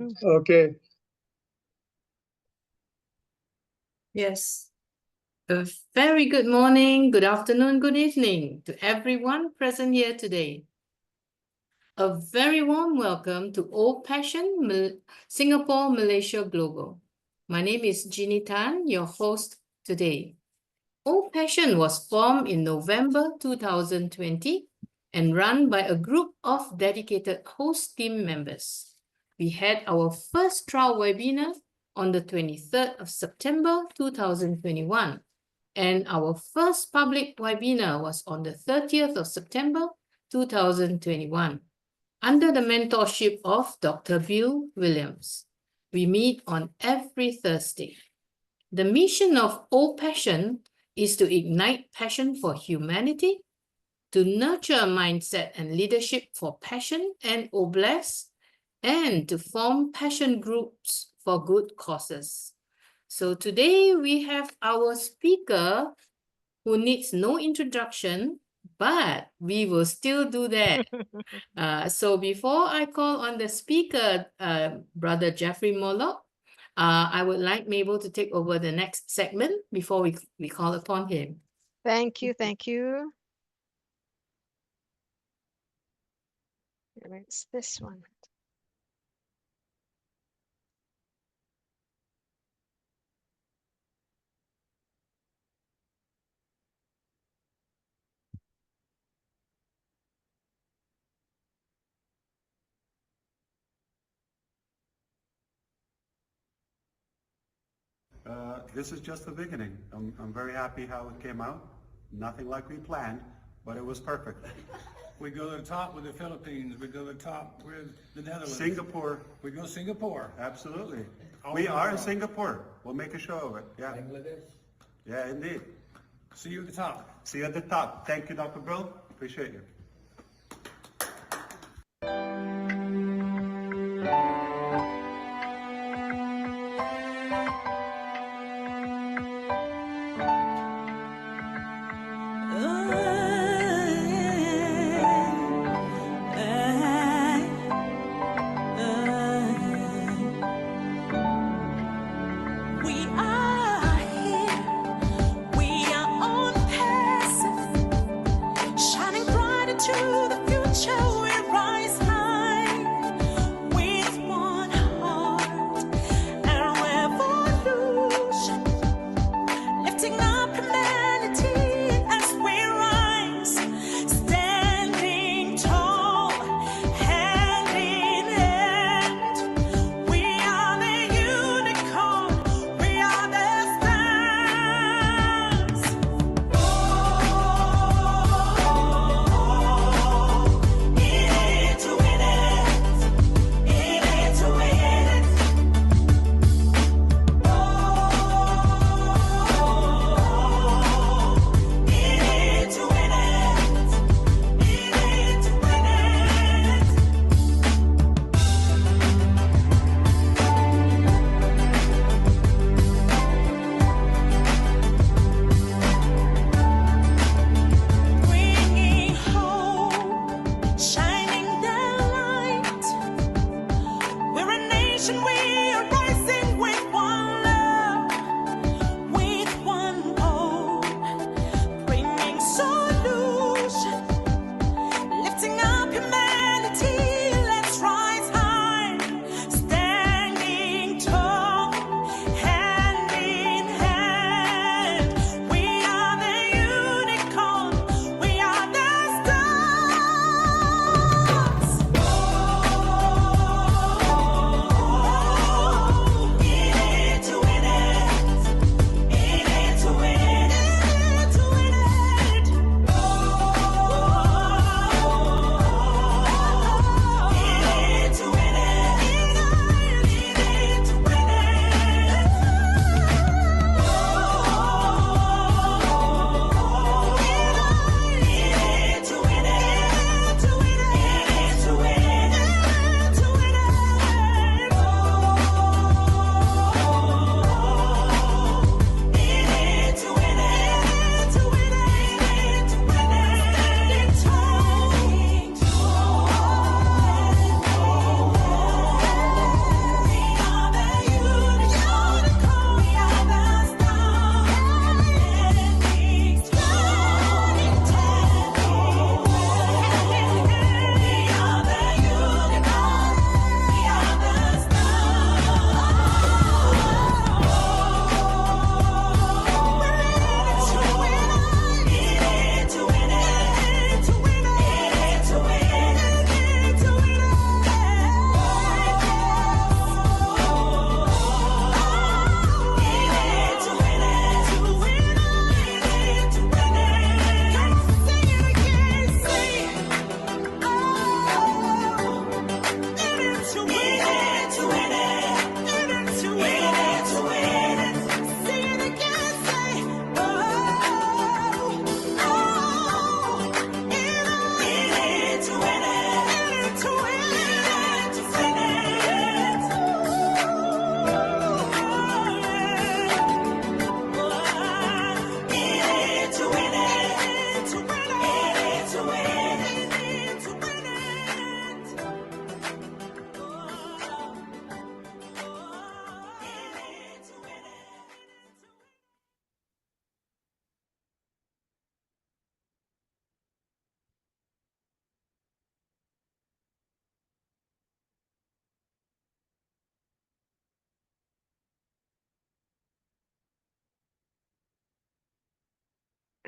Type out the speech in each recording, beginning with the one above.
Okay. Yes. A very good morning, good afternoon, good evening to everyone present here today. A very warm welcome to Old Passion Singapore, Malaysia Global. My name is Jeannie Tan, your host today. Old Passion was formed in November 2020 and run by a group of dedicated host team members. We had our first trial webinar on the 23rd of September 2021, and our first public webinar was on the 30th of September 2021, under the mentorship of Dr. Bill Williams. We meet on every Thursday. The mission of Old Passion is to ignite passion for humanity, to nurture a mindset and leadership for passion and oblast, and to form passion groups for good causes. So today we have our speaker who needs no introduction, but we will still do that. So before I call on the speaker, Brother Jeffrey Morlock, I would like Mabel to take over the next segment before we call upon him. Thank you, thank you. It's this one. This is just the beginning. I'm very happy how it came out. Nothing like we planned, but it was perfect. We go to the top with the Philippines. We go to the top with the Netherlands. Singapore. We go Singapore. Absolutely. All We over are the in world. Singapore. We'll make a show of it. Yeah. Bangladesh. Yeah, indeed. See you at the top. See you at the top. Thank you, Dr. Bill. Appreciate you. We are here, we are on passive, shining bright into the future. We rise high with one heart and revolution, lifting up humanity as we rise, standing tall, hand in hand. We are the unicorn, we are the stars. Oh, in it to win it, in it to win it. Oh, in it to win it, in it to win it. Bringing hope, shining the light. We're a nation, we are rising with one love, with one hope, bringing solution, lifting up humanity. Let's rise high, standing tall, hand in hand. We are the unicorn, we are the stars. Oh,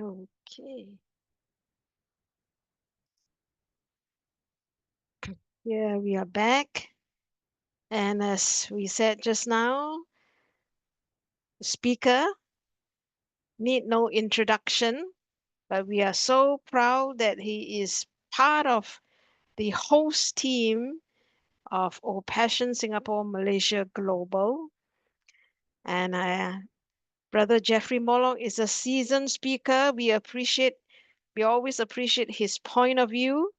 Okay. Yeah, we are back. And as we said just now, the speaker need no introduction, but we are so proud that he is part of the host team of Old Passion Singapore, Malaysia Global. And Brother Jeffrey Morlock is a seasoned speaker. We always appreciate his point of view,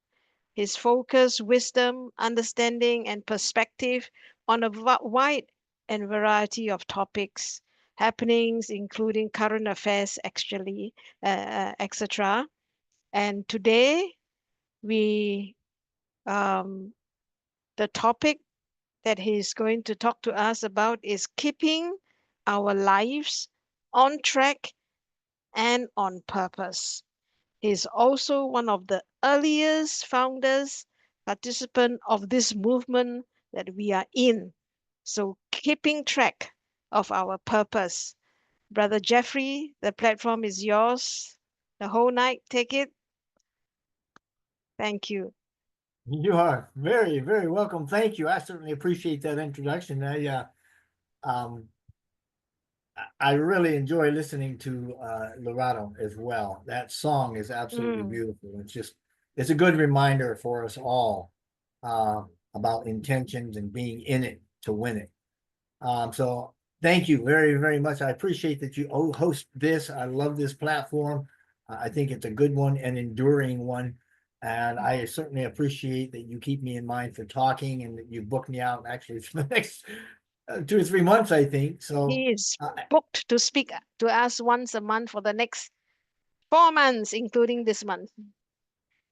his focus, wisdom, understanding, and perspective on a wide and variety of topics, happenings, including current affairs, actually, etc. And today, we the topic that he's going to talk to us about is keeping our lives on track and on purpose. He's also one of the earliest founders, participant of this movement that we are in. So keeping track of our purpose. Brother Jeffrey, the platform is yours. The whole night, take it. Thank you. You are very, very welcome. Thank you. I certainly appreciate that introduction. Um, I really enjoy listening to Lorado as well. That song is absolutely beautiful. It's a good reminder for us all about intentions and being in it to win it. So thank you very, very much. I appreciate that you host this. I love this platform. I think it's a good one, an enduring one. And I certainly appreciate that you keep me in mind for talking and that you book me out actually for the next 2 or 3 months, I think. So He is booked to speak to us once a month for the next 4 months, including this month.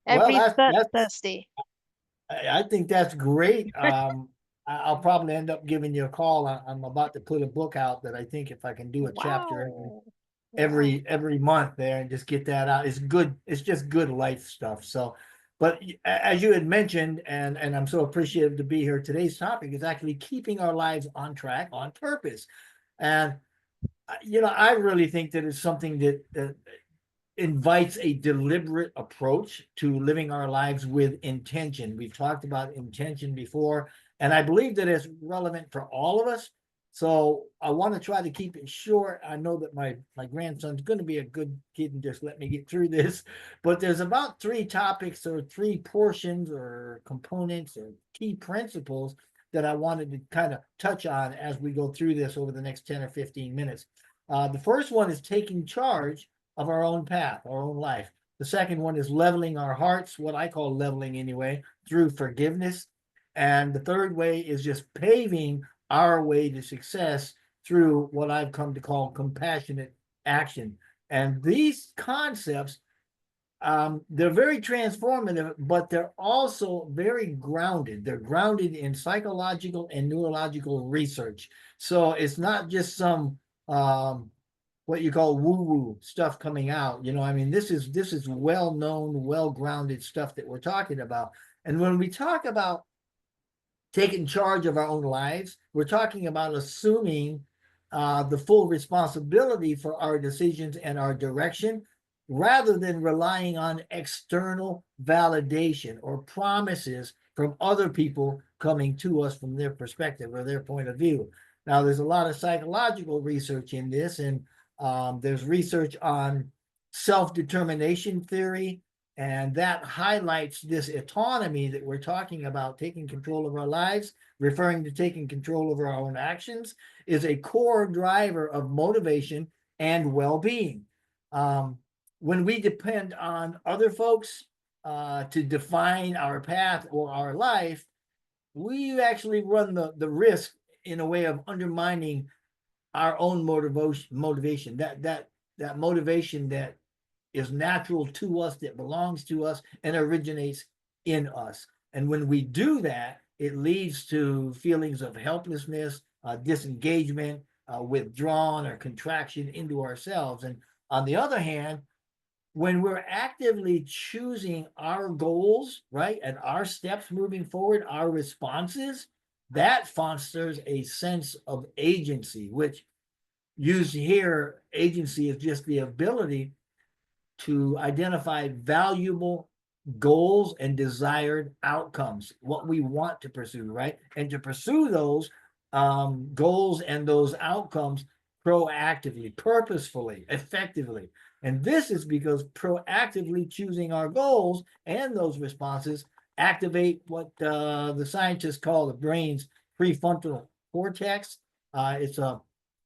well, Every third that's Thursday. I think that's great. I'll probably end up giving you a call. I'm about to put a book out that I think if I can do a chapter Wow. every month there and just get that out, it's good. It's just good life stuff. So, but as you had mentioned, and I'm so appreciative to be here, today's topic is actually keeping our lives on track, on purpose. And I really think that it's something that invites a deliberate approach to living our lives with intention. We've talked about intention before, and I believe that it's relevant for all of us. So I want to try to keep it short. I know that my grandson's going to be a good kid and just let me get through this, but there's about 3 topics or 3 portions or components or key principles that I wanted to kind of touch on as we go through this over the next 10 or 15 minutes. The first one is taking charge of our own path, our own life. The second one is leveling our hearts, what I call leveling anyway, through forgiveness. And the third way is just paving our way to success through what I've come to call compassionate action. And these concepts, they're very transformative, but they're also very grounded. They're grounded in psychological and neurological research. So it's not just some what you call woo-woo stuff coming out. I mean, this is well-known, well-grounded stuff that we're talking about. And when we talk about taking charge of our own lives, we're talking about assuming the full responsibility for our decisions and our direction, rather than relying on external validation or promises from other people coming to us from their perspective or their point of view. Now, there's a lot of psychological research in this, and there's research on self-determination theory, and that highlights this autonomy that we're talking about, taking control of our lives, referring to taking control over our own actions, is a core driver of motivation and well-being. When we depend on other folks to define our path or our life, we actually run the risk in a way of undermining our own motivation, that motivation that is natural to us, that belongs to us and originates in us. And when we do that, it leads to feelings of helplessness, disengagement, withdrawn or contraction into ourselves. And on the other hand, when we're actively choosing our goals, right, and our steps moving forward, our responses, that fosters a sense of agency, which used here, agency is just the ability to identify valuable goals and desired outcomes, what we want to pursue, right? And to pursue those goals and those outcomes proactively, purposefully, effectively. And this is because proactively choosing our goals and those responses activate what the scientists call the brain's prefrontal cortex. It's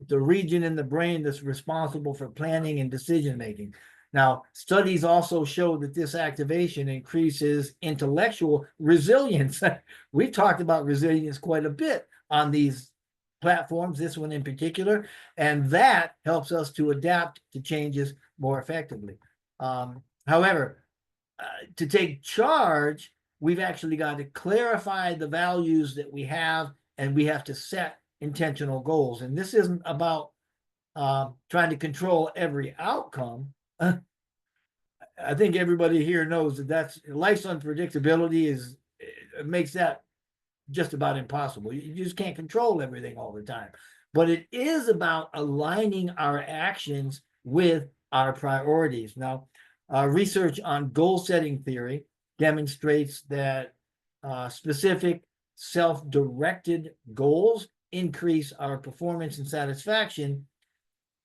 the region in the brain that's responsible for planning and decision making. Now, studies also show that this activation increases intellectual resilience. We've talked about resilience quite a bit on these platforms, this one in particular, and that helps us to adapt to changes more effectively. However, to take charge, we've actually got to clarify the values that we have, and we have to set intentional goals. And this isn't about trying to control every outcome. I think everybody here knows that life's unpredictability it makes that just about impossible. You just can't control everything all the time. But it is about aligning our actions with our priorities. Now, research on goal setting theory demonstrates that specific self-directed goals increase our performance and satisfaction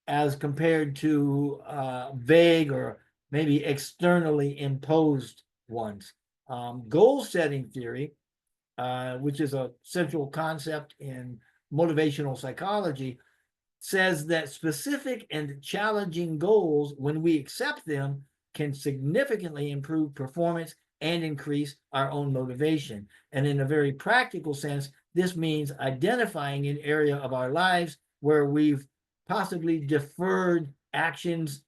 as compared to vague or maybe externally imposed ones. Goal setting theory, which is a central concept in motivational psychology, says that specific and challenging goals, when we accept them, can significantly improve performance and increase our own motivation. And in a very practical sense, this means identifying an area of our lives where we've possibly deferred actions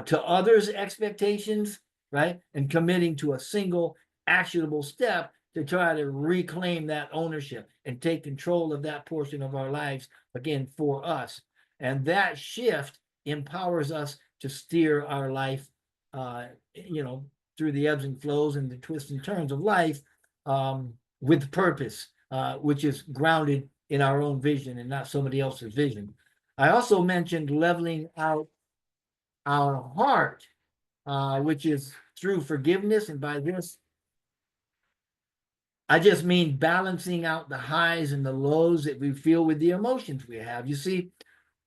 to others' expectations, right? And committing to a single actionable step to try to reclaim that ownership and take control of that portion of our lives again for us. And that shift empowers us to steer our life, through the ebbs and flows and the twists and turns of life with purpose, which is grounded in our own vision and not somebody else's vision. I also mentioned leveling out our heart, which is through forgiveness. And by this, I just mean balancing out the highs and the lows that we feel with the emotions we have. You see,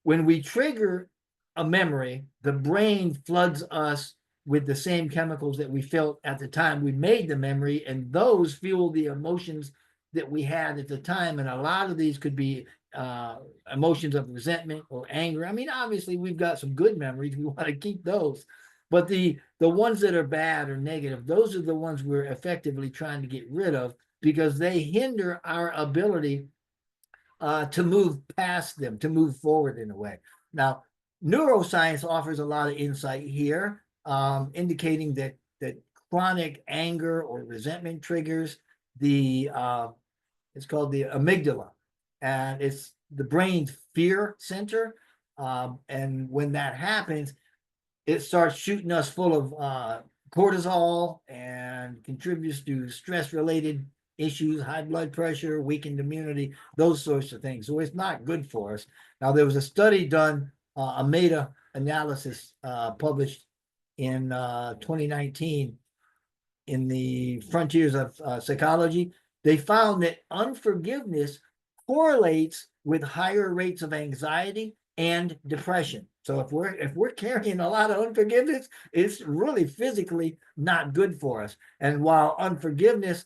when we trigger a memory, the brain floods us with the same chemicals that we felt at the time we made the memory, and those fuel the emotions that we had at the time. And a lot of these could be emotions of resentment or anger. I mean, obviously, we've got some good memories. We want to keep those. But the ones that are bad or negative, those are the ones we're effectively trying to get rid of, because they hinder our ability to move past them, to move forward in a way. Now, neuroscience offers a lot of insight here, indicating that chronic anger or resentment triggers it's called the amygdala, and it's the brain's fear center. And when that happens, it starts shooting us full of cortisol and contributes to stress-related issues, high blood pressure, weakened immunity, those sorts of things. So it's not good for us. Now, there was a study done, a meta-analysis published in 2019 in the Frontiers of Psychology. They found that unforgiveness correlates with higher rates of anxiety and depression. So if we're carrying a lot of unforgiveness, it's really physically not good for us. And while unforgiveness,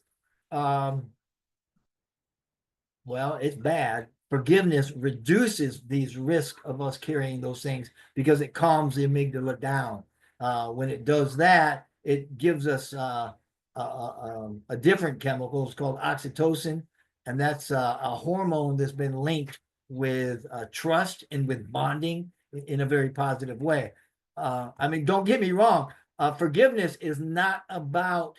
it's bad, forgiveness reduces these risks of us carrying those things because it calms the amygdala down. When it does that, it gives us a different chemical. It's called oxytocin, and that's a hormone that's been linked with trust and with bonding in a very positive way. I mean, don't get me wrong. Forgiveness is not about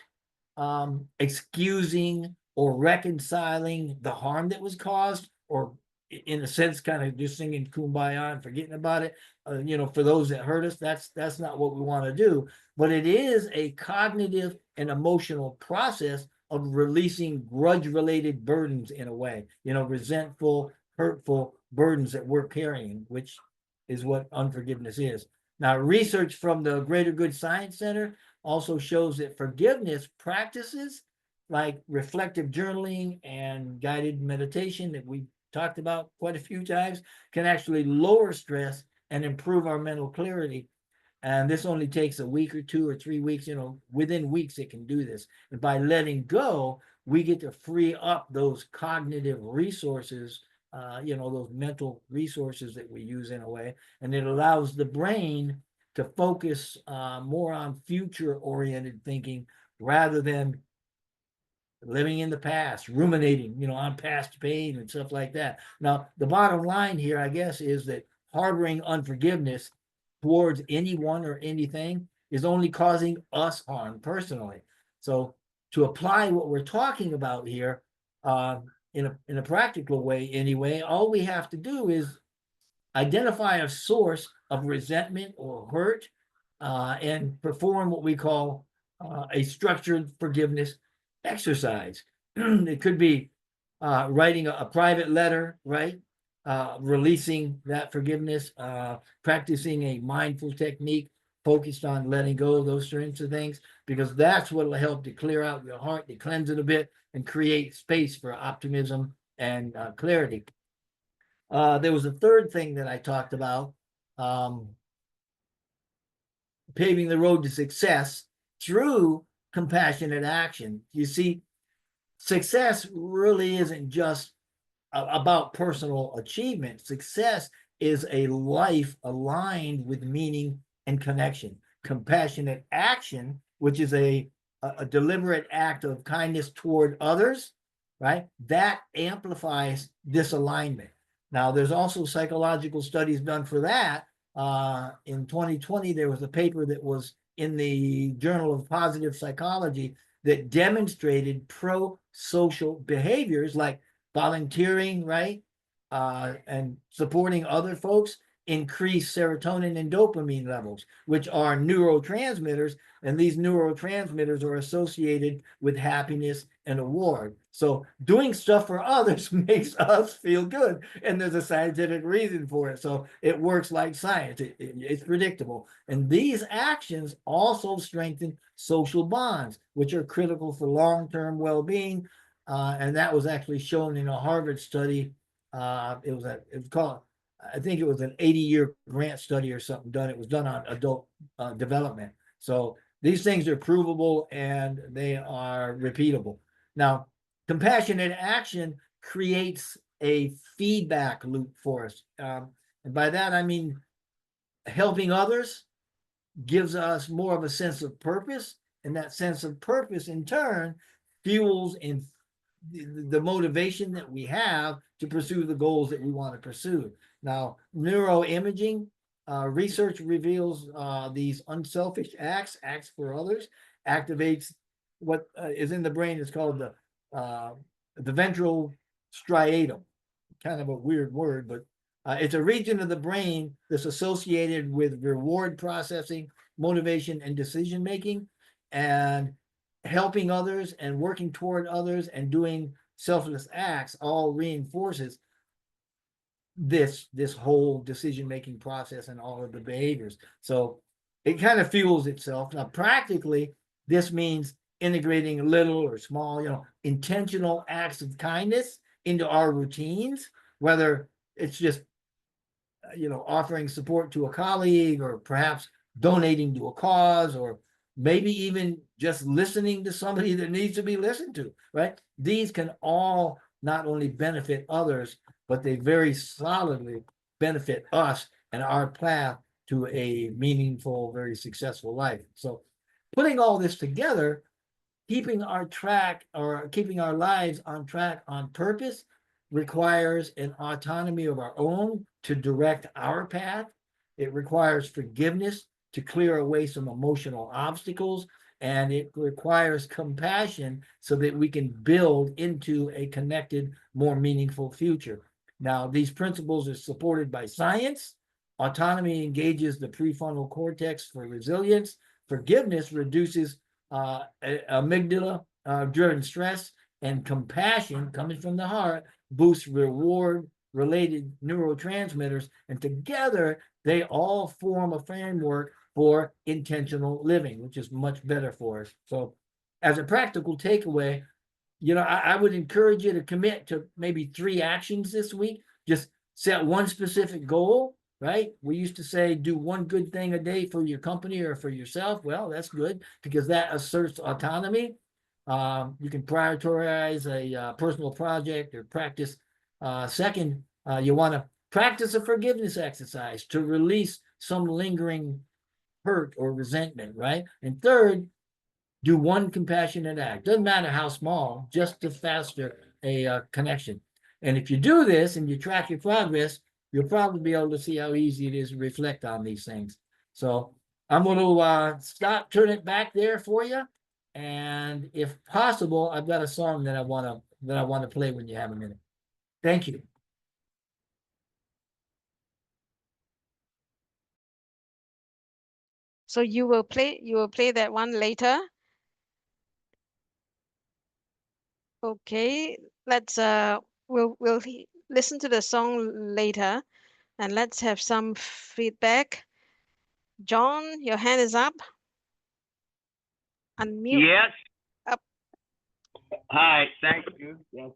excusing or reconciling the harm that was caused, or in a sense, kind of just singing kumbaya and forgetting about it. For those that hurt us, that's not what we want to do. But it is a cognitive and emotional process of releasing grudge-related burdens in a way, resentful, hurtful burdens that we're carrying, which is what unforgiveness is. Now, research from the Greater Good Science Center also shows that forgiveness practices like reflective journaling and guided meditation that we talked about quite a few times can actually lower stress and improve our mental clarity. And this only takes a week or 2 or 3 weeks, within weeks it can do this. And by letting go, we get to free up those cognitive resources, those mental resources that we use in a way. And it allows the brain to focus more on future oriented thinking rather than living in the past, ruminating, on past pain and stuff like that. Now, the bottom line here, I guess, is that harboring unforgiveness towards anyone or anything is only causing us harm personally. So, to apply what we're talking about here, in a practical way, anyway, all we have to do is identify a source of resentment or hurt, and perform what we call a structured forgiveness exercise. It could be writing a private letter, right? Releasing that forgiveness, practicing a mindful technique focused on letting go of those sorts of things, because that's what will help to clear out your heart, to cleanse it a bit, and create space for optimism and clarity. There was a third thing that I talked about, paving the road to success through compassionate action. You see, success really isn't just about personal achievement. Success is a life aligned with meaning and connection. Compassionate action, which is a deliberate act of kindness toward others, right? That amplifies this alignment. Now, there's also psychological studies done for that. In 2020, there was a paper that was in the Journal of Positive Psychology that demonstrated pro-social behaviors like volunteering, right? And supporting other folks increase serotonin and dopamine levels, which are neurotransmitters, and these neurotransmitters are associated with happiness and reward. So doing stuff for others makes us feel good, and there's a scientific reason for it. So it works like science. It's predictable. And these actions also strengthen social bonds, which are critical for long-term well-being. And that was actually shown in a Harvard study. It was called, I think it was an 80-year grant study or something done. It was done on adult development. So these things are provable and they are repeatable. Now, compassionate action creates a feedback loop for us. And by that, I mean helping others gives us more of a sense of purpose. And that sense of purpose, in turn, fuels the motivation that we have to pursue the goals that we want to pursue. Now, neuroimaging research reveals these unselfish acts for others, activates what is in the brain. It's called the ventral striatum. Kind of a weird word, but it's a region of the brain that's associated with reward processing, motivation, and decision making. And helping others and working toward others and doing selfless acts all reinforces this whole decision-making process and all of the behaviors. So it kind of fuels itself. Now, practically, this means integrating little or small, intentional acts of kindness into our routines, whether it's just, offering support to a colleague, or perhaps donating to a cause, or maybe even just listening to somebody that needs to be listened to, right? These can all not only benefit others, but they very solidly benefit us and our path to a meaningful, very successful life. So putting all this together, keeping our lives on track on purpose requires an autonomy of our own to direct our path. It requires forgiveness to clear away some emotional obstacles, and it requires compassion so that we can build into a connected, more meaningful future. Now, these principles are supported by science. Autonomy engages the prefrontal cortex for resilience. Forgiveness reduces amygdala driven stress, and compassion coming from the heart boosts reward, related neurotransmitters, and together they all form a framework for intentional living, which is much better for us. So as a practical takeaway, I would encourage you to commit to maybe 3 actions this week. Just set one specific goal, right? We used to say do one good thing a day for your company or for yourself. Well, that's good because that asserts autonomy. You can prioritize a personal project or practice. Second, you want to practice a forgiveness exercise to release some lingering hurt or resentment, right? And third, do one compassionate act. Doesn't matter how small, just to foster a connection. And if you do this and you track your progress, you'll probably be able to see how easy it is to reflect on these things. So I'm going to turn it back there for you. And if possible, I've got a song that I want to play when you have a minute. Thank you. So you will play that one later. Okay, let's we'll listen to the song later, and let's have some feedback. John, your hand is up. Unmute. Yes. Up. Hi, thank you. Yes.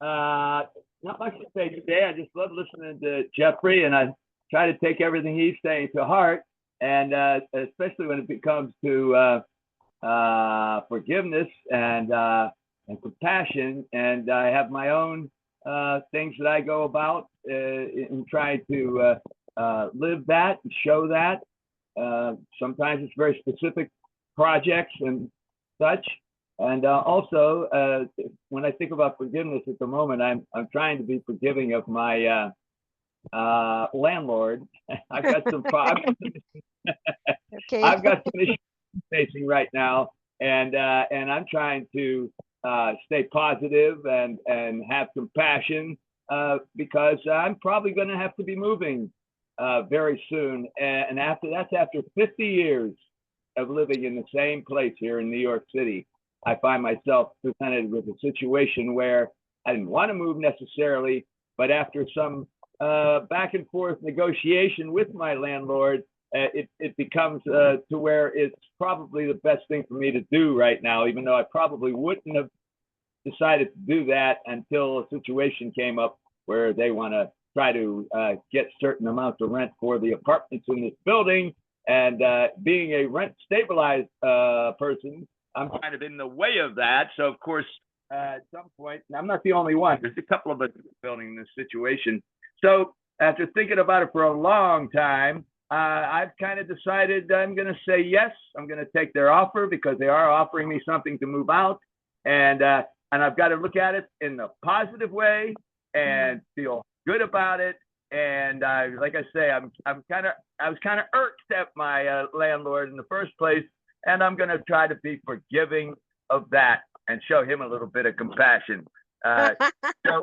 Not much to say today. I just love listening to Jeffrey, and I try to take everything he's saying to heart, and especially when it comes to forgiveness and compassion. And I have my own things that I go about in trying to live that and show that. Sometimes it's very specific projects and such. And also, when I think about forgiveness at the moment, I'm trying to be forgiving of my landlord. I've got some problems. Okay. I've got some issues facing right now, and I'm trying to stay positive and have compassion because I'm probably going to have to be moving very soon. And after 50 years of living in the same place here in New York City, I find myself presented with a situation where I didn't want to move necessarily, but after some back and forth negotiation with my landlord, it becomes to where it's probably the best thing for me to do right now, even though I probably wouldn't have decided to do that until a situation came up where they want to try to get certain amounts of rent for the apartments in this building. And being a rent stabilized person, I'm kind of in the way of that. So of course, at some point, and I'm not the only one, there's a couple of us building this situation. So after thinking about it for a long time, I've kind of decided I'm going to say yes. I'm going to take their offer because they are offering me something to move out, and I've got to look at it in a positive way and feel good about it. And like I say, I was kind of irked at my landlord in the first place, and I'm going to try to be forgiving of that and show him a little bit of compassion. So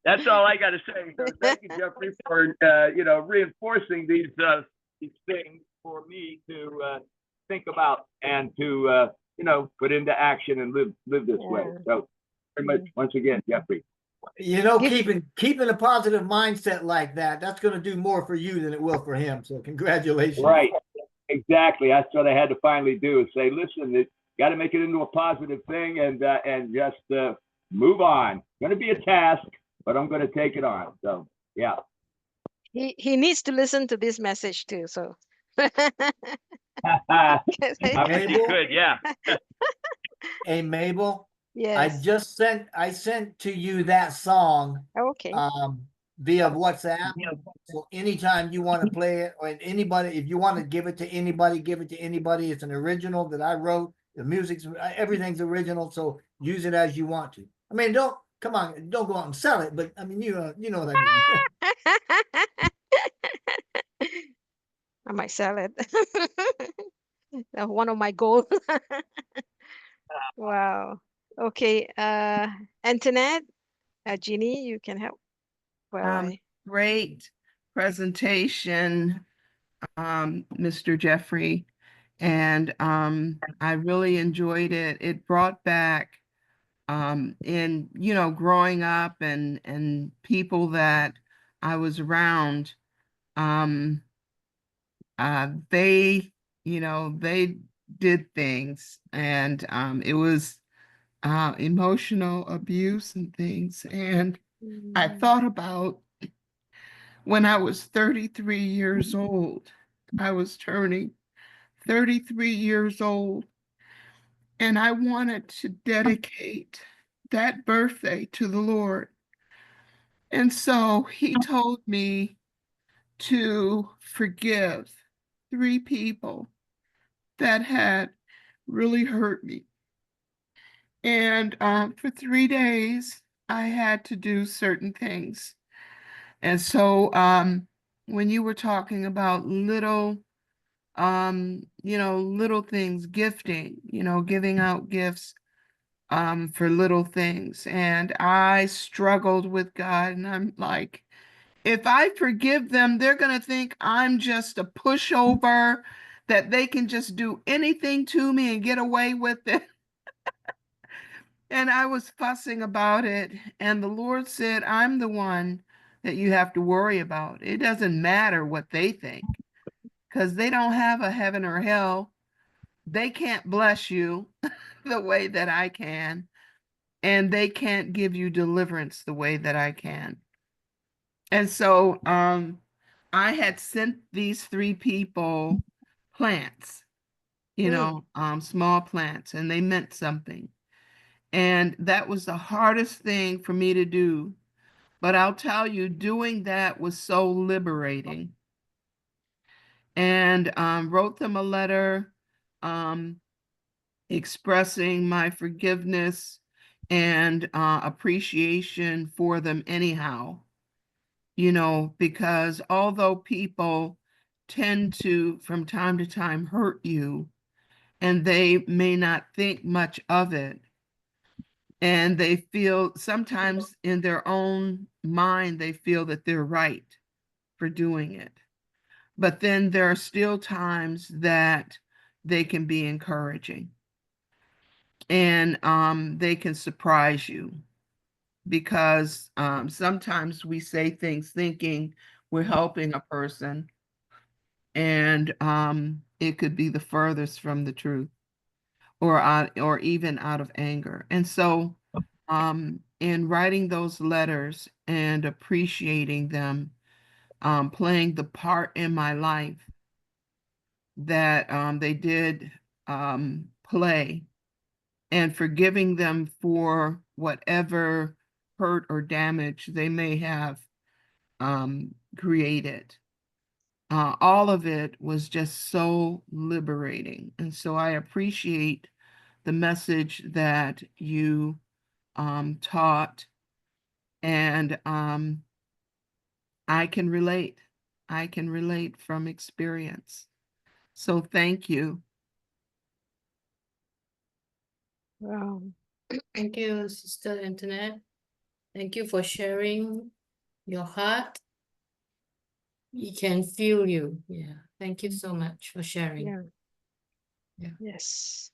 that's all I got to say. So thank you, Jeffrey, for reinforcing these things for me to think about and to put into action and live this way. So very much once again, Jeffrey. Keeping a positive mindset like that's going to do more for you than it will for him. So congratulations. Right. Exactly. That's what I had to finally do, is say, listen, it's got to make it into a positive thing and just move on. It's going to be a task, but I'm going to take it on. So, yeah. He needs to listen to this message too. So. I could, yeah. Hey, Mabel. Yes. I sent to you that song Okay. via WhatsApp. So anytime you want to play it, or anybody, if you want to give it to anybody, give it to anybody. It's an original that I wrote. The everything's original. So use it as you want to. I mean, don't go out and sell it, but I mean, you know what I mean. I might sell it. One of my goals. Wow. Okay. Antoinette, Jeannie, you can help. Well, Great presentation, Mr. Jeffrey. And I really enjoyed it. It brought back in, you know, growing up and people that I was around, they, you know, they did things, and it was emotional abuse and things. And I Mm. thought about when I was 33 years old, I was turning 33 years old, and I wanted to dedicate that birthday to the Lord. And so he told me to forgive 3 people that had really hurt me. And for 3 days, I had to do certain things. And so when you were talking about little, you know, little things, gifting, you know, giving out gifts for little things. And I struggled with God, and I'm like, if I forgive them, they're going to think I'm just a pushover, that they can just do anything to me and get away with it. And I was fussing about it. And the Lord said, I'm the one that you have to worry about. It doesn't matter what they think, because they don't have a heaven or hell. They can't bless you the way that I can, and they can't give you deliverance the way that I can. And so I had sent these 3 people plants, you know, small plants, and they meant something. And that was the hardest thing for me to do. But I'll tell you, doing that was so liberating. And wrote them a letter expressing my forgiveness and appreciation for them anyhow. You know, because although people tend to, from time to time, hurt you, and they may not think much of it, and they feel sometimes in their own mind, they feel that they're right for doing it. But then there are still times that they can be encouraging, and they can surprise you, because sometimes we say things thinking we're helping a person, and it could be the furthest from the truth, or even out of anger. And so in writing those letters and appreciating them, playing the part in my life that they did play, and forgiving them for whatever hurt or damage they may have created. All of it was just so liberating. And so I appreciate the message that you taught, and I can relate. I can relate from experience. So thank you. Wow. Thank you, Sister Antoinette. Thank you for sharing your heart. We can feel you. Yeah. Thank you so much for sharing. Yeah. Yeah. Yes.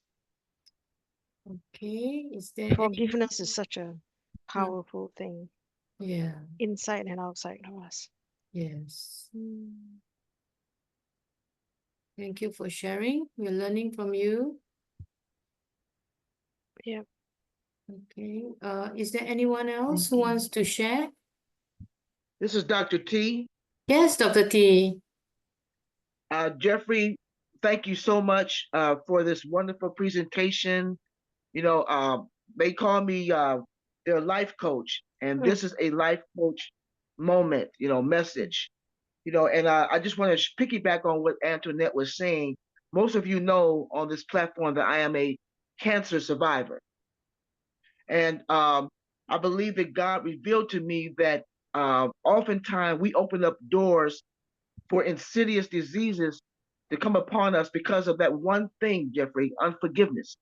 Okay. Is there any? Forgiveness is such a powerful thing, Yeah. inside and outside of us. Yes. Mm. Thank you for sharing. We're learning from you. Yeah. Okay. Is there anyone else who wants to share? This is Dr. T. Yes, Dr. T. Jeffrey, thank you so much for this wonderful presentation. You know, they call me their life coach, and this is a life coach moment, you know, message. You know, and I just want to piggyback on what Antoinette was saying. Most of you know on this platform that I am a cancer survivor. And I believe that God revealed to me that oftentimes we open up doors for insidious diseases to come upon us because of that one thing, Jeffrey, unforgiveness.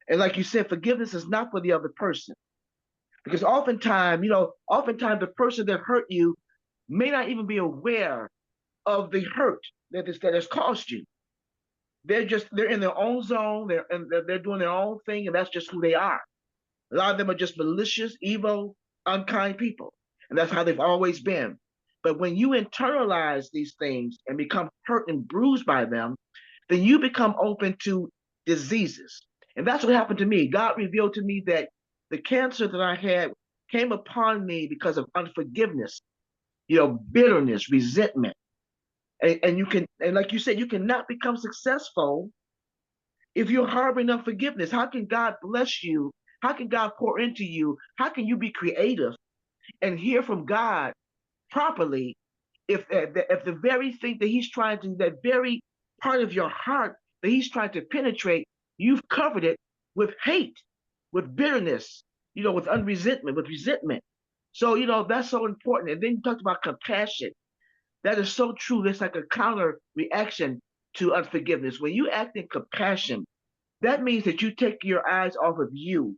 And like you said, forgiveness is not for the other person. Because oftentimes, you know, oftentimes the person that hurt you may not even be aware of the hurt that has caused you. They're in their own zone, they're doing their own thing, and that's just who they are. A lot of them are just malicious, evil, unkind people. And that's how they've always been. But when you internalize these things and become hurt and bruised by them, then you become open to diseases. And that's what happened to me. God revealed to me that the cancer that I had came upon me because of unforgiveness, bitterness, resentment. And you can, and like you said, you cannot become successful if you're harboring unforgiveness. How can God bless you? How can God pour into you? How can you be creative and hear from God properly if the very thing that He's trying to, that very part of your heart that He's trying to penetrate, you've covered it with hate, with bitterness, with unresentment, with resentment. So, that's so important. And then you talked about compassion. That is so true. It's like a counter reaction to unforgiveness. When you act in compassion, that means that you take your eyes off of you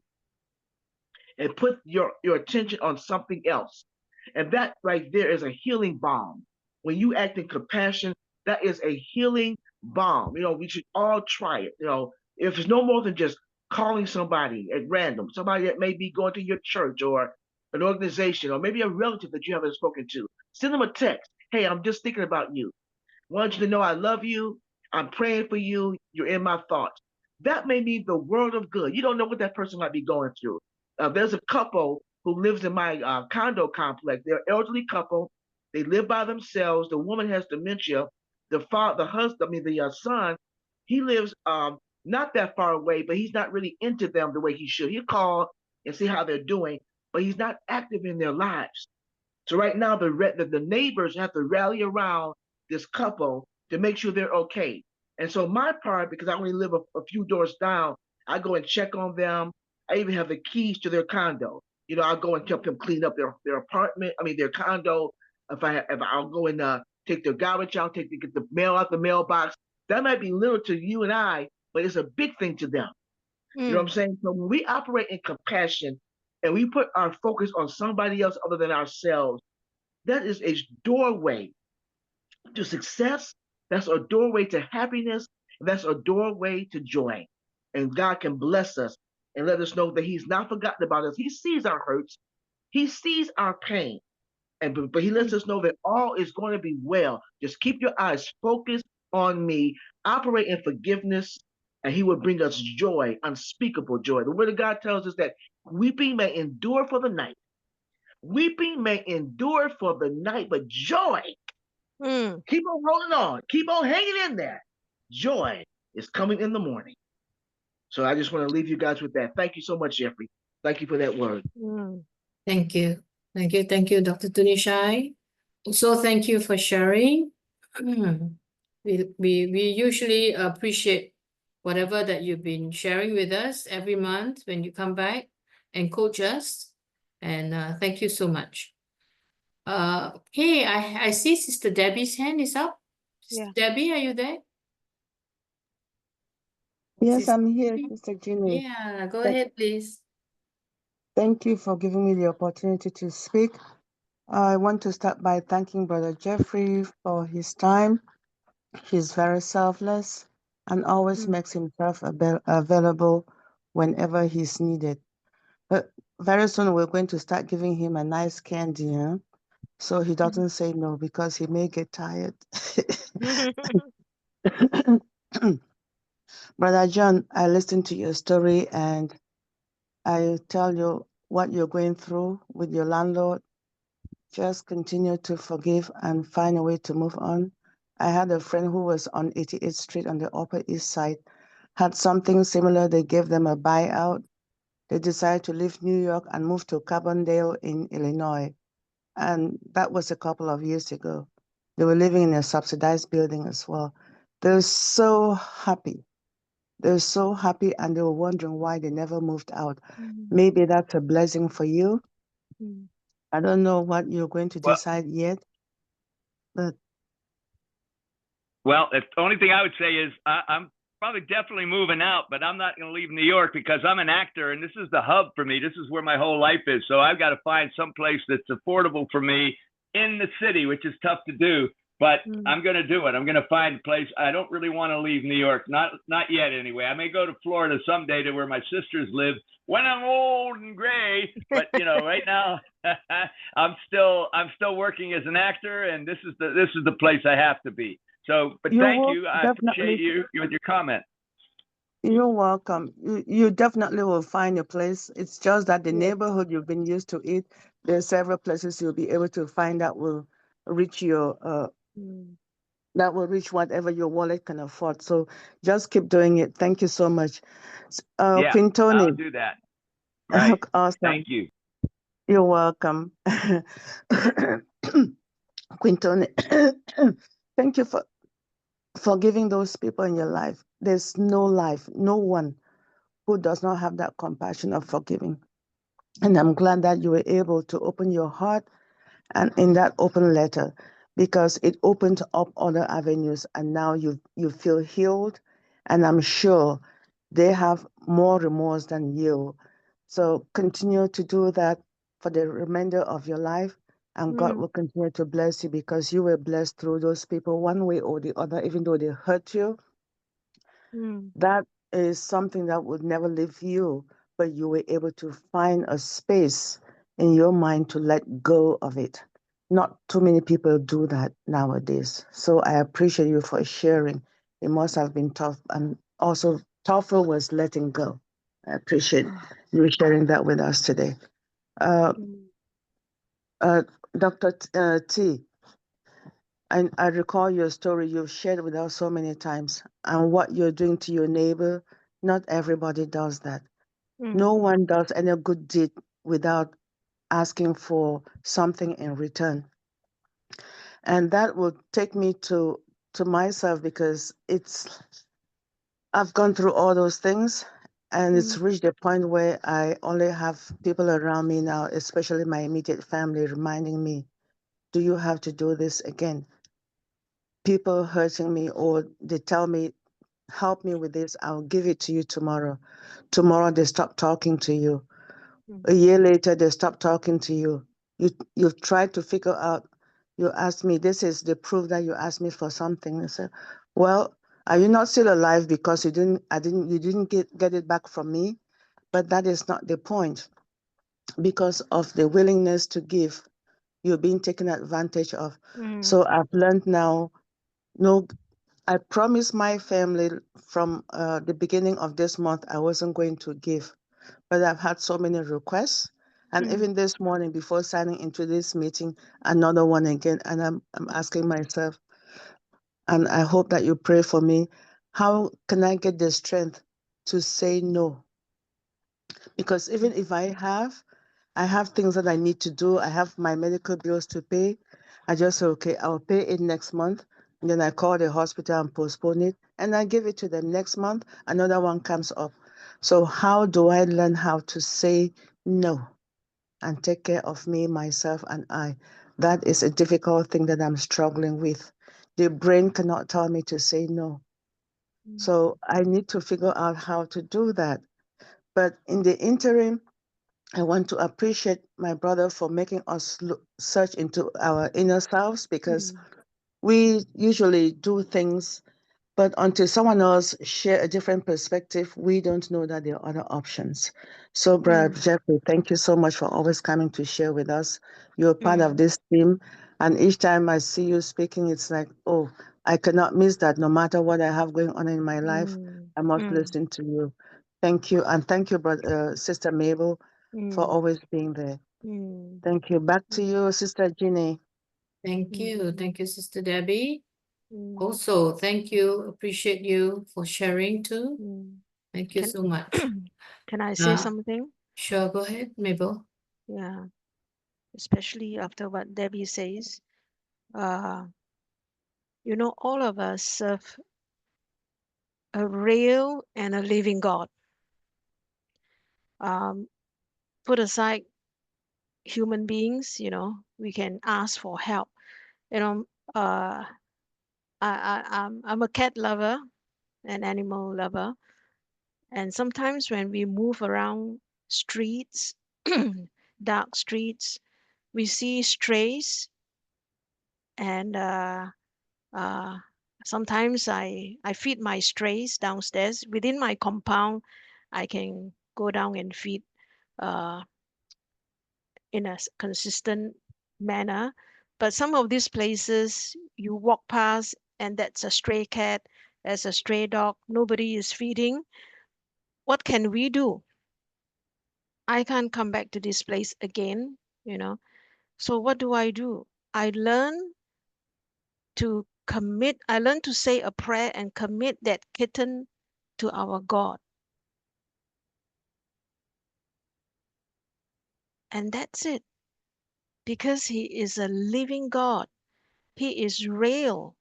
and put your attention on something else. And that right there is a healing balm. When you act in compassion, that is a healing balm. We should all try it. If it's no more than just calling somebody at random, somebody that may be going to your church or an organization, or maybe a relative that you haven't spoken to, send them a text. Hey, I'm just thinking about you. Want you to know I love you. I'm praying for you. You're in my thoughts. That may mean the world of good. You don't know what that person might be going through. There's a couple who lives in my condo complex. They're an elderly couple. They live by themselves. The woman has dementia. The son, he lives not that far away, but he's not really into them the way he should. He'll call and see how they're doing, but he's not active in their lives. So right now, the neighbors have to rally around this couple to make sure they're okay. And so my part, because I only live a few doors down, I go and check on them. I even have the keys to their condo. I'll go and help them clean up their apartment. Their condo. If I'll go and take their garbage out, get the mail out the mailbox. That might be little to you and I, but it's a big thing to them. You know what I'm saying? So when we operate in compassion and we put our focus on somebody else other than ourselves, that is a doorway to success. That's a doorway to happiness. That's a doorway to joy. And God can bless us and let us know that He's not forgotten about us. He sees our hurts. He sees our pain. But He lets us know that all is going to be well. Just keep your eyes focused on me. Operate in forgiveness, and He will bring us joy, unspeakable joy. The Word of God tells us that weeping may endure for the night. Weeping may endure for the night, but joy, keep on holding on. Keep on hanging in there. Joy is coming in the morning. So I just want to leave you guys with that. Thank you so much, Jeffrey. Thank you for that word. Thank you. Thank you. Thank you, Dr. Tunishai. Also, thank you for sharing. We usually appreciate whatever that you've been sharing with us every month when you come back and coach us. And thank you so much. Hey, I see Sister Debbie's hand is up. Sister Debbie, are you there? Yes, Sister I'm here, Debbie? Sister Ginny. Yeah, go ahead, please. Thank you for giving me the opportunity to speak. I want to start by thanking Brother Jeffrey for his time. He's very selfless and always makes himself available whenever he's needed. But very soon we're going to start giving him a nice candy, so he doesn't say no, because he may get tired. Brother John, I listened to your story and I tell you what you're going through with your landlord. Just continue to forgive and find a way to move on. I had a friend who was on 88th Street on the Upper East Side, had something similar. They gave them a buyout. They decided to leave New York and move to Carbondale in Illinois. And that was a couple of years ago. They were living in a subsidized building as well. They're so happy. They're so happy, and they were wondering why they never moved out. Maybe that's a blessing for you. I don't know what you're going to decide yet, but Well, the only thing I would say is I'm probably definitely moving out, but I'm not going to leave New York because I'm an actor and this is the hub for me. This is where my whole life is. So I've got to find some place that's affordable for me in the city, which is tough to do. but Mm. I'm going to do it. I'm going to find a place. I don't really want to leave New York. Not yet anyway. I may go to Florida someday to where my sisters live when I'm old and gray, but right now I'm still working as an actor, and this is the place I have to be. So, but You thank will you. I appreciate definitely. you with your comment. You're welcome. You definitely will find a place. It's just that the Yes. neighborhood you've been used to it, there are several places you'll be able to find that will reach your Mm. that will reach whatever your wallet can afford. So just keep doing it. Thank you so much. Yeah, Quintoni, I'll do that. Right. awesome. Thank you. You're welcome. Quintoni, thank you for giving those people in your life. There's no life, no one who does not have that compassion of forgiving. And I'm glad that you were able to open your heart and in that open letter, because it opened up other avenues, and now you feel healed, and I'm sure they have more remorse than you. So continue to do that for the remainder of your life, and God Mm. will continue to bless you, because you were blessed through those people one way or the other, even though they hurt you. Mm. That is something that would never leave you, but you were able to find a space in your mind to let go of it. Not too many people do that nowadays. So I appreciate you for sharing. It must have been tough, and also tougher was letting go. I appreciate you sharing that with us today. Mm. Dr. T, I recall your story you've shared with us so many times, and what you're doing to your neighbor. Not everybody does that. Mm. No one does any good deed without asking for something in return. And that will take me to myself, because I've gone through all those things, and it's reached a point where I only have people around me now, especially my immediate family, reminding me, do you have to do this again? People hurting me, or they tell me, help me with this, I'll give it to you tomorrow. Tomorrow they stop talking to you. Mm. A year later, they stop talking to you. You've tried to figure out, you asked me, this is the proof that you asked me for something. I said, well, are you not still alive because you didn't get it back from me? But that is not the point. Because of the willingness to give, you're being taken advantage of. Mm. So I've learned now, no, I promised my family from the beginning of this month I wasn't going to give. But I've had so many requests. And Mm. even this morning, before signing into this meeting, another one again. And I'm asking myself, and I hope that you pray for me, how can I get the strength to say no? Because even if I have things that I need to do, I have my medical bills to pay. I just say, okay, I'll pay it next month. And then I call the hospital and postpone it. And I give it to them next month. Another one comes up. So how do I learn how to say no and take care of me, myself, and I? That is a difficult thing that I'm struggling with. The brain cannot tell me to say no. So I need to figure out how to do that. But in the interim, I want to appreciate my brother for making us search into our inner selves, because we usually do things, but until someone else share a different perspective, we don't know that there are other options. So, Brother Jeffrey, thank you so much for always coming to share with us. You're part of this team, and each time I see you speaking, it's like, oh, I cannot miss that. No matter what I have going on in my life, I must listen to you. Thank you, and thank you, Sister Mabel, for always being there. Mm. Thank you. Back to you, Sister Ginny. Thank you. Thank you, Sister Debbie. Mm. Also, thank you. Appreciate you for sharing too. Mm. Thank you Can so much. can I say Uh, something? Sure, go ahead, Mabel. Yeah, especially after what Debbie says. Uh, all of us serve a real and a living God. Put aside human beings, we can ask for help. Uh, I'm a cat lover, an animal lover, and sometimes when we move around streets, dark streets, we see strays, and Uh, Sometimes I feed my strays downstairs. Within my compound, I can go down and feed uh, in a consistent manner. But some of these places you walk past and that's a stray cat, there's a stray dog, nobody is feeding. What can we do? I can't come back to this place again, you know. So what do? I learn I learn to say a prayer and commit that kitten to our God. And that's it. Because He is a living God. He is real.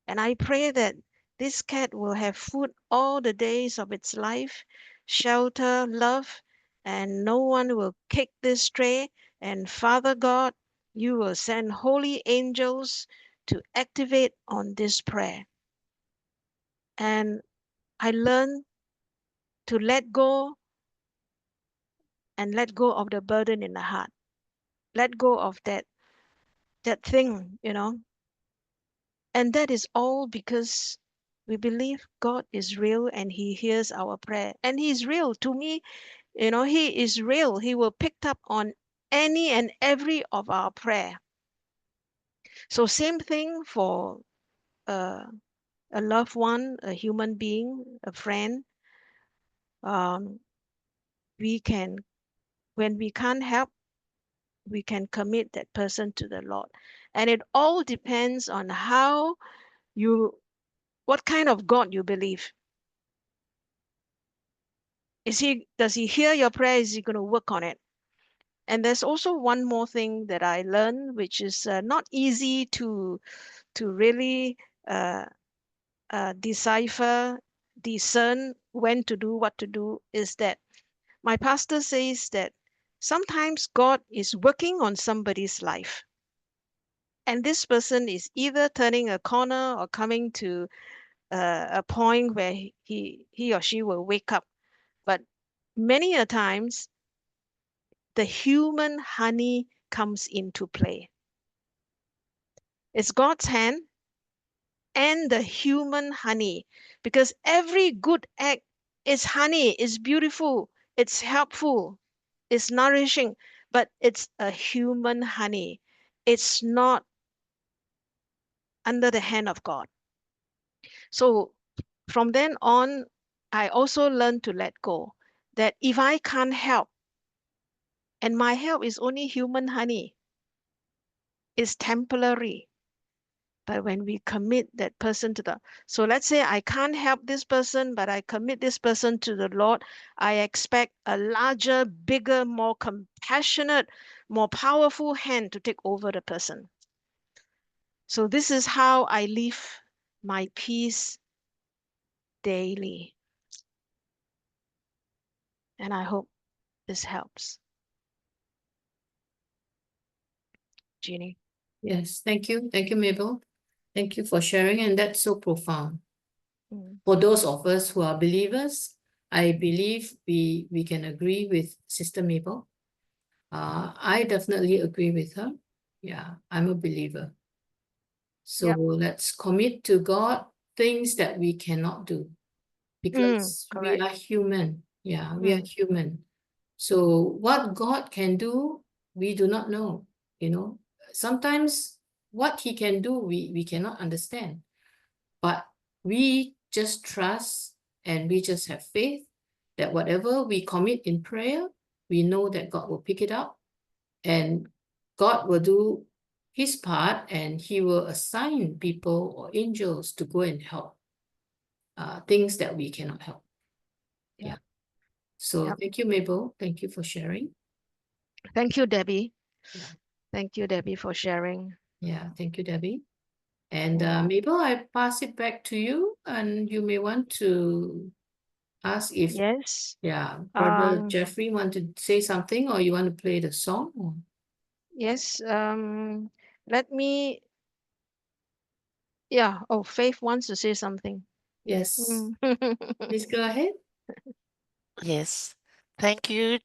And I pray that this cat will have food all the days of its life, shelter, love, and no one will kick this stray. And Father God, you will send holy angels to activate on this prayer. And I learn to let go and let go of the burden in the heart. Let go of that thing, you know. And that is all because we believe God is real and He hears our prayer. And He's real. To me, you know, He is real. He will pick up on any and every of our prayer. So same thing for uh, a loved one, a human being, a friend. We can, when we can't help, we can commit that person to the Lord. And it all depends on what kind of God you believe. Does He hear your prayer? Is He going to work on it? And there's also one more thing that I learned, which is not easy to really uh, discern when to do what to do, is that my pastor says that sometimes God is working on somebody's life. And this person is either turning a corner or coming to a point where he or she will wake up. But many a times, the human honey comes into play. It's God's hand and the human honey, because every good act is honey, is beautiful, it's helpful, it's nourishing, but it's a human honey. It's not under the hand of God. So from then on, I also learned to let go. That if I can't help, and my help is only human honey, it's temporary. But when we commit that person to so let's say I can't help this person, but I commit this person to the Lord, I expect a larger, bigger, more compassionate, more powerful hand to take over the person. So this is how I live my peace daily. And I hope this helps. Jeannie. Yes, thank you. Thank you, Mabel. Thank you for sharing, and that's so profound. Mm. For those of us who are believers, I believe we can agree with Sister Mabel. I definitely agree with her. Yeah, I'm a believer. So Yep. let's commit to God things that we cannot do, because we correct. are human. Yeah, we are human. So what God can do, we do not know. You know, sometimes what He can do, we cannot understand. But we just trust and we just have faith that whatever we commit in prayer, we know that God will pick it up and God will do His part, and He will assign people or angels to go and help things that we cannot help. Yeah. So Yep. thank you, Mabel. Thank you for sharing. Thank you, Debbie. Yeah. Thank you, Debbie, for sharing. Yeah, thank you, Debbie. And Mm. Mabel, I pass it back to you, and you may want to ask if, Yes. yeah, Brother Jeffrey want to say something, or you want to play the song? Or... Yes. Let me. Yeah. Oh, Faith wants to say something. Yes, Mm. please go ahead. Yes. Thank you,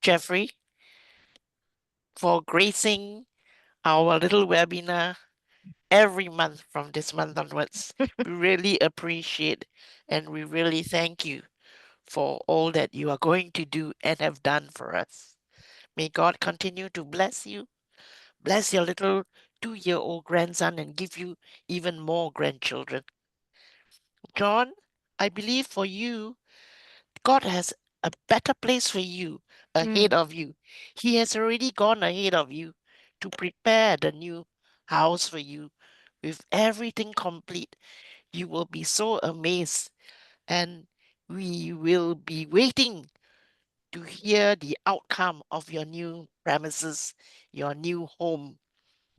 Jeffrey, for gracing our little webinar every month from this month onwards. We really appreciate and we really thank you for all that you are going to do and have done for us. May God continue to bless you, bless your little 2-year-old grandson, and give you even more grandchildren. John, I believe for you, God has a better place for you ahead of you. He has already gone ahead of you to prepare the new house for you with everything complete. You will be so amazed, and we will be waiting to hear the outcome of your new premises, your new home,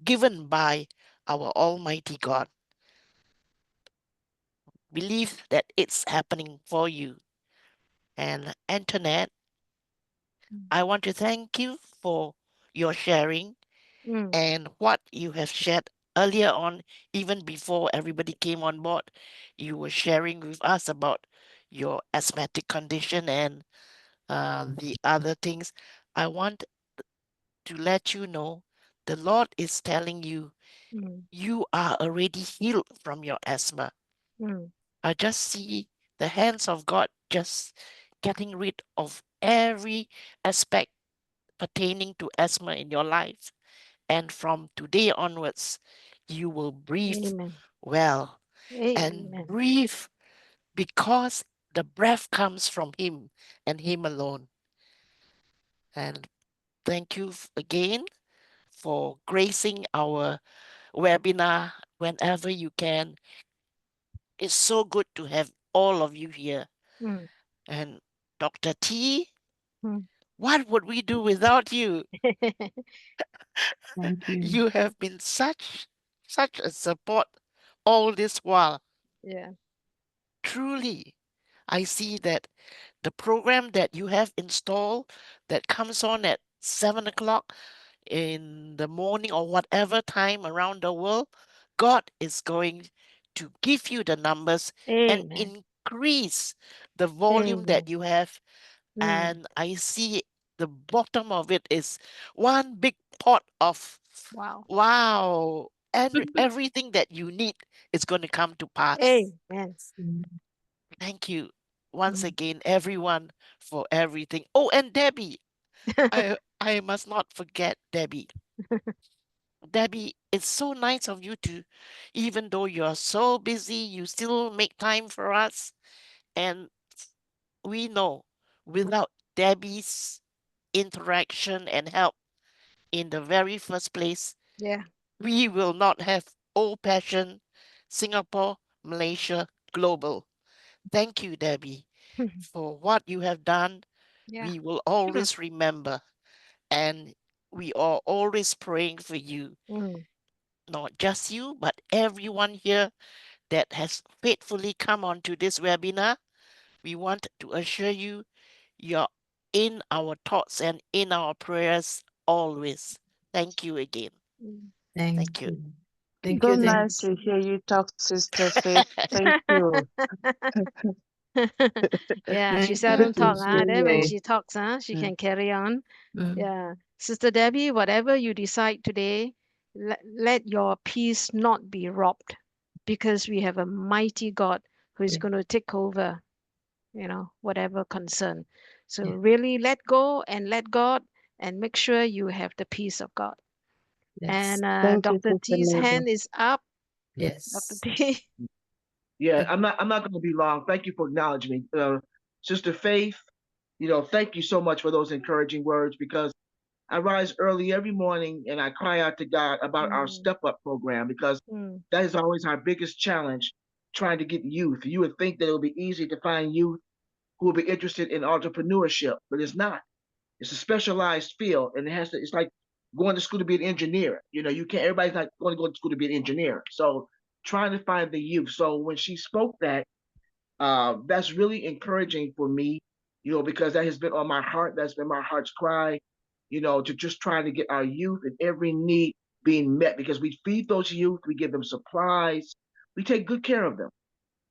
given by our Almighty God. Believe that it's happening for you. And Antoinette, I want to thank you for your sharing and what you have shared earlier on, even before everybody came on board. You were sharing with us about your asthmatic condition and the other things. I want to let you know the Lord is telling you you are already healed from your asthma. I just see the hands of God just getting rid of every aspect pertaining to asthma in your life. And from today onwards, you will breathe Amen. well and Amen. breathe because the breath comes from Him and Him alone. And thank you again for gracing our webinar whenever you can. It's so good to have all of you here. And Dr. T, what would we do without you? Thank you. You have been such a support all this while. Yeah. Truly, I see that the program that you have installed that comes on at 7 o'clock in the morning or whatever time around the world, God is going to give you the numbers and Amen. increase the volume that Amen. you have. And I see the bottom of it is one big pot of Wow. wow, and everything that you need is going to come to pass. Amen. Thank you once again, everyone, for everything. Oh, and Debbie, I must not forget Debbie. Debbie, it's so nice of you to, even though you're so busy, you still make time for us. And we know without Debbie's interaction and help in the very first place, Yeah. we will not have Old Passion Singapore, Malaysia, Global. Thank you, Debbie, for what you have done. Yeah. We will always remember, and we are always praying for you. Not just you, but everyone here that has faithfully come onto this webinar. We want to assure you, you're in our thoughts and in our prayers always. Thank you again. Thank you. Thank So you. nice to hear you talk, Sister Faith. Thank you. Yeah, she Thank seldom you, talk, Sister Then when Faith. she talks, she can carry on. Mm. Yeah. Sister Debbie, whatever you decide today, let your peace not be robbed because we have a mighty God who is Yeah. going to take over, whatever concern. So Yeah. really let go and let God and make sure you have the peace of God. Yes. And Thank you, Dr. Sister T's Mabel. hand is up. Dr. Yes. T. Yeah, I'm not going to be long. Thank you for acknowledging me, Sister Faith. Thank you so much for those encouraging words because I rise early every morning and I cry out to God about our Step Up program because that is always our biggest challenge, trying to get youth. You would think that it would be easy to find youth who will be interested in entrepreneurship, but it's not. It's a specialized field, and it's like going to school to be an engineer. You can't. Everybody's not going to go to school to be an engineer. So trying to find the youth. So when she spoke that, that's really encouraging for me. Because that has been on my heart. That's been my heart's cry. To just try to get our youth and every need being met because we feed those youth, we give them supplies, we take good care of them.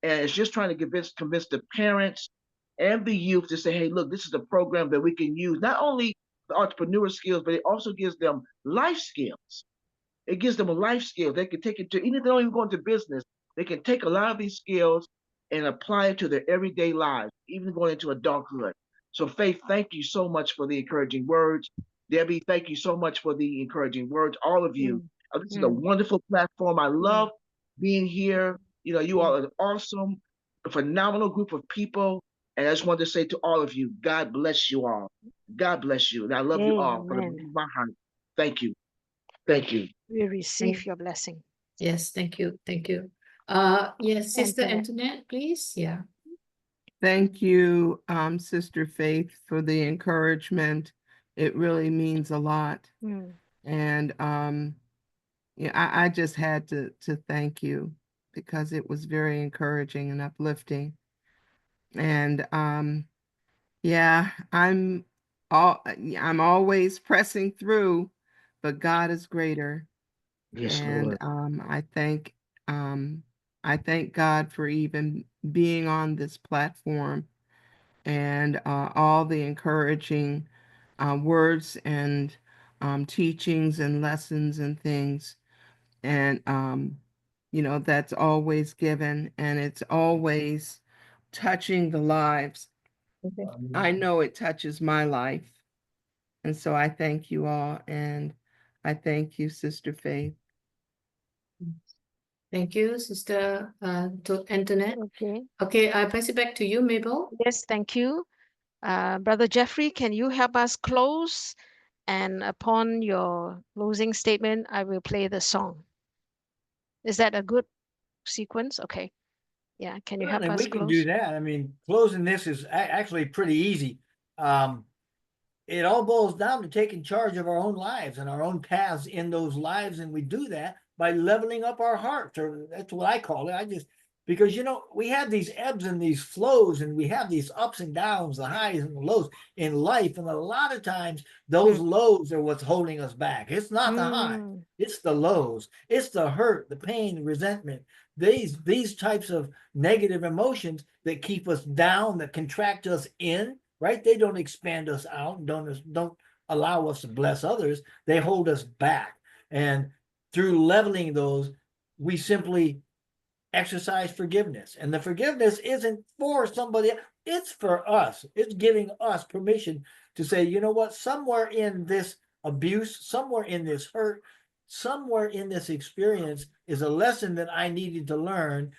And it's just trying to convince the parents and the youth to say, hey, look, this is a program that we can use, not only the entrepreneur skills, but it also gives them life skills. it gives them a life skill. They can take it to, even if they don't even go into business, they can take a lot of these skills and apply it to their everyday lives, even going into adulthood. So, Faith, thank you so much for the encouraging words. Debbie, thank you so much for the encouraging words. All of you. This is a wonderful platform. I love being here. You know, you all are an awesome, phenomenal group of people. And I just wanted to say to all of you, God bless you all. God bless you. And I love you all from the bottom Amen. of my heart. Thank you. Thank you. We receive your blessing. Yes, thank you. Thank you. Yes, Sister Antoinette. Antoinette, please. Yeah. Thank you, Sister Faith, for the encouragement. It really means a lot. Mm. And yeah, I just had to thank you because it was very encouraging and uplifting. And yeah, I'm always pressing through, but God is greater. Yes, And Lord. I thank God for even being on this platform and all the encouraging words and teachings and lessons and things. And, that's always given and it's always touching the lives. I know it touches my life. And so I thank you all. And I thank you, Sister Faith. Thank you, Sister Antoinette. Okay. Okay, I pass it back to you, Mabel. Yes, thank you. Brother Jeffrey, can you help us close? And upon your closing statement, I will play the song. Is that a good sequence? Okay. Yeah, can you help Certainly, us we can do close? that. I mean, closing this is actually pretty easy. It all boils down to taking charge of our own lives and our own paths in those lives, and we do that by leveling up our hearts, or that's what I call it. Because we have these ebbs and these flows, and we have these ups and downs, the highs and the lows in life, and a lot of times those lows are what's holding us back. It's not the high, it's the lows, it's the hurt, the pain, the resentment, these types of negative emotions that keep us down, that contract us in, right? They don't expand us out, don't allow us to bless others. They hold us back. And through leveling those, we simply exercise forgiveness. And the forgiveness isn't for somebody else, it's for us. It's giving us permission to say, you know what, somewhere in this abuse, somewhere in this hurt, somewhere in this experience is a lesson that I needed to learn.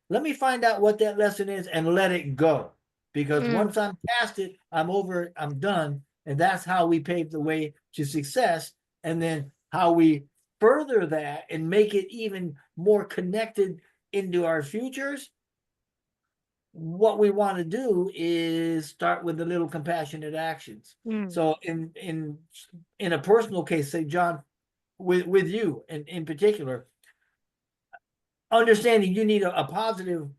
Let me find out what that lesson is and let it go. Because once I'm past it, I'm over it, I'm done. And that's how we pave the way to success. And then how we further that and make it even more connected into our futures. What we want to do is start with the little compassionate actions. So in a personal case, say, John, with you in particular, understanding you need a positive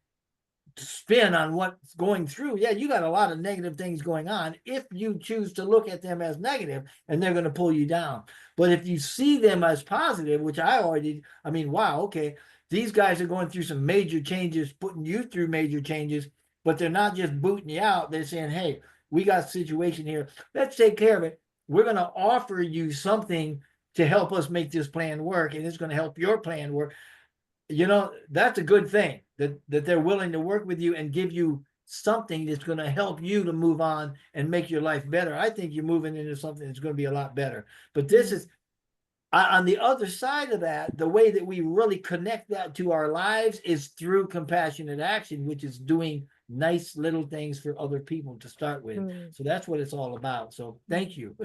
spin on what's going through. Yeah, you got a lot of negative things going on if you choose to look at them as negative, and they're going to pull you down. But if you see them as positive, which I mean, wow, okay, these guys are going through some major changes, putting you through major changes, but they're not just booting you out. They're saying, hey, we got a situation here, let's take care of it. We're going to offer you something to help us make this plan work, and it's going to help your plan work. That's a good thing that they're willing to work with you and give you something that's going to help you to move on and make your life better. I think you're moving into something that's going to be a lot better. But this is on the other side of that. The way that we really connect that to our lives is through compassionate action, which is doing nice little things for other people to start with. So that's what it's all about. So thank you.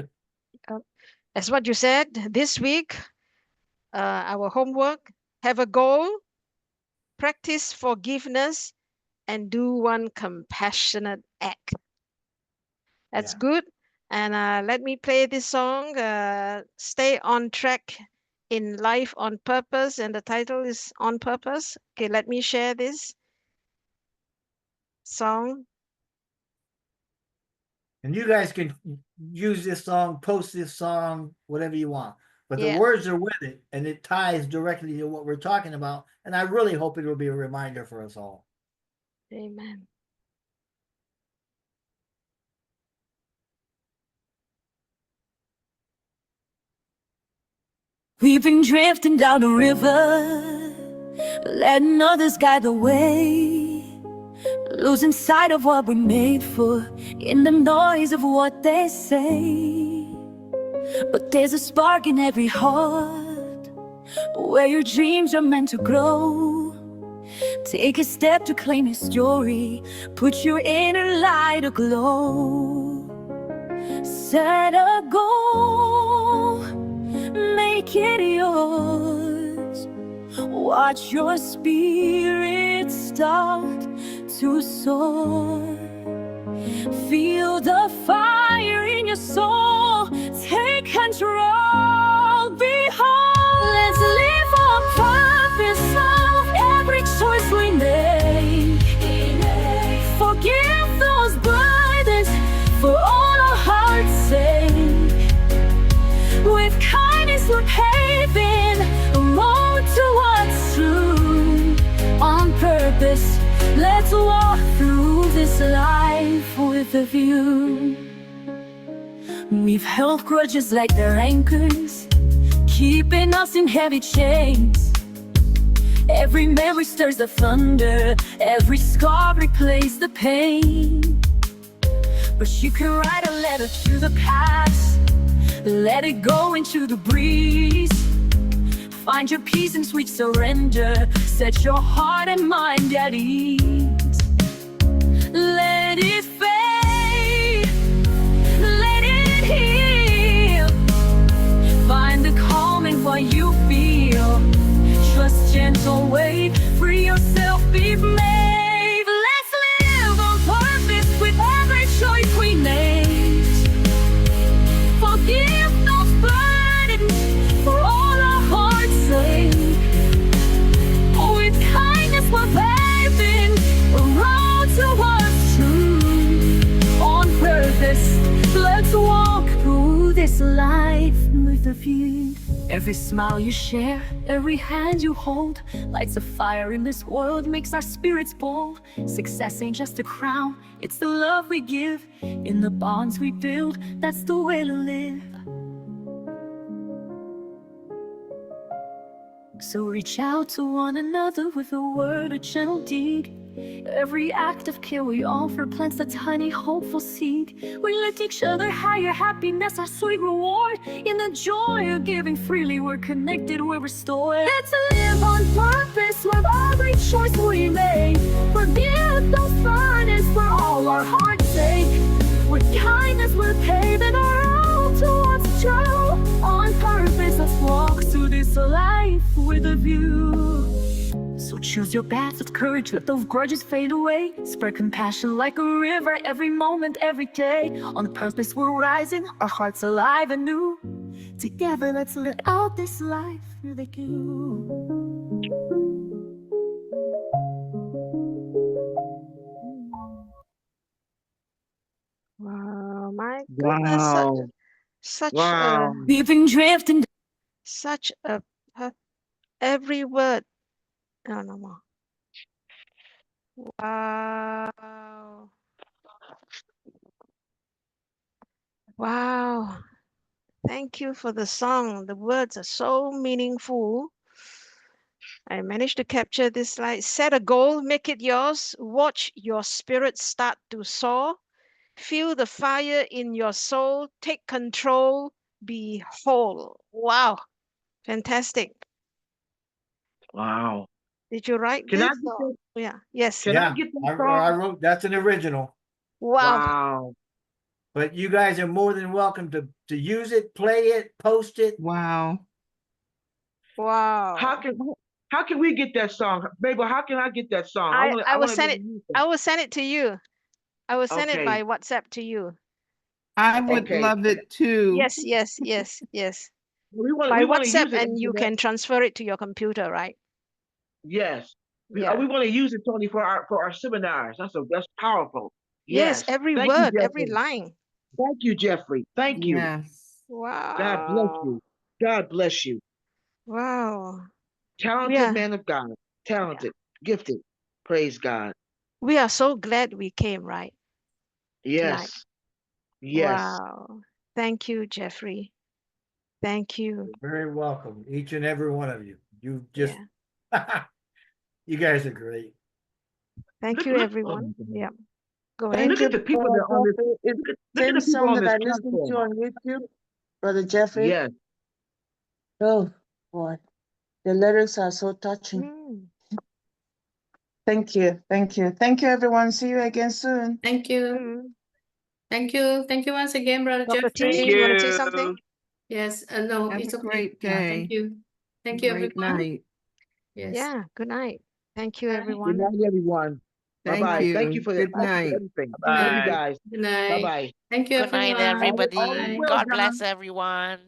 As what you said, this week, our homework, have a goal, practice forgiveness, and do one compassionate act. That's good. And let me play this song, Stay on Track in Life on Purpose. And the title is On Purpose. Okay, let me share this song. And you guys can use this song, post this song, whatever you want. But the Yeah. words are with it, and it ties directly to what we're talking about. And I really hope it will be a reminder for us all. Amen. We've been drifting down the river, letting others guide the way, losing sight of what we're made for in the noise of what they say. But there's a spark in every heart where your dreams are meant to grow. Take a step to claim your story, put your inner light aglow. Set a goal, make it yours. Watch your spirit start to soar. Feel the fire in your soul, take control. Behold, let's live on purpose of every choice we make. Forgive those burdens for all our hearts' sake. With kindness we're paving a road to what's true. On purpose, let's walk through this life with a view. We've held grudges like they're anchors, keeping us in heavy chains. Every memory stirs the thunder, every scar replays the pain. But you can write a letter to the past, let it go into the breeze. Find your peace in sweet surrender, set your heart and mind at ease. Let it fade, let it heal. Find the calm in what you feel. Trust gentle way, free yourself, be brave. Let's live on purpose with every choice we make. Forgive those burdens for all our hearts' sake. With kindness we're paving a road to what's true. On purpose, let's walk through this life with a view. Every smile you share, every hand you hold, lights a fire in this world, makes our spirits bold. Success ain't just a crown, it's the love we give. In the bonds we build, that's the way to live. So reach out to one another with a word, a gentle deed. Every act of care we offer plants a tiny hopeful seed. We lift each other higher, happiness our sweet reward. In the joy of giving freely, we're connected, we're restored. Let's live on purpose with every choice we make. Forgive those burdens for all our hearts' sake. With kindness we're paving our road towards true. On purpose, let's walk through this life with a view. So choose your path with courage, let those grudges fade away. Spread compassion like a river, every moment, every day. On purpose we're rising, our hearts alive and new. Together let's live out this life with you. Wow, my goodness, Wow. such Wow. We've been drifting. such a every word. No, no more. Wow. Wow. Thank you for the song. The words are so meaningful. I managed to capture this slide. Set a goal, make it yours. Watch your spirit start to soar. Feel the fire in your soul. Take control. Be whole. Wow. Fantastic. Wow. Did you write Can I this? get Or- that? Yeah. Yes. Can I Yeah, get that I song? wrote, that's an original, Wow. Wow. but you guys are more than welcome to use it, play it, post it. Wow. Wow. How can we get that song? Mabel, how can I get that song? I will I wanna send be it. able to use I that. will send it to you. I will send it Okay. by WhatsApp to you. I would Okay. love it too. Yes, yes, yes, yes. We want By to WhatsApp, use it. and you Antoinette. can transfer it to your computer, right? Yes. Yeah. We want to use it, Tony, for our seminars. That's powerful. Yes, Yes. every Thank you, word, every Jeffrey. line. Thank you, Jeffrey. Thank you. Yes. God bless Wow. you. God bless you. Wow. Talented man of God. Talented, gifted. Praise God. We are so glad we came, right? Tonight. Yes. Yes. Wow. Thank you, Jeffrey. Thank you. You're very welcome, each and every one of you. You just, Yeah. you guys are great. Thank Look- you, look- everyone. Yeah. Go Thank ahead. Look you, at the people Brother that are on this. Jeffrey. It's Look at the same the people song on that this I listened to platform. on YouTube, Brother Jeffrey. Yes. Oh, boy. The lyrics are so touching. Mm. Thank you. Thank you. Thank you, everyone. See you again soon. Thank you. Mm. Thank you. Thank you once again, Brother Dr. Jeffrey. T, you want to say something? Yes, no, Have it's a okay. great Yeah, day. thank you. Thank you, Great everyone. night. Yes. Yeah. Good night. Thank you, Bye. Good everyone. night, everyone. Thank Bye-bye. Thank you you. for Good thank you for night. everything. Bye. Love you guys. Good night. Bye-bye. Thank you, Good night, everyone. everybody. All is well, God John. bless everyone.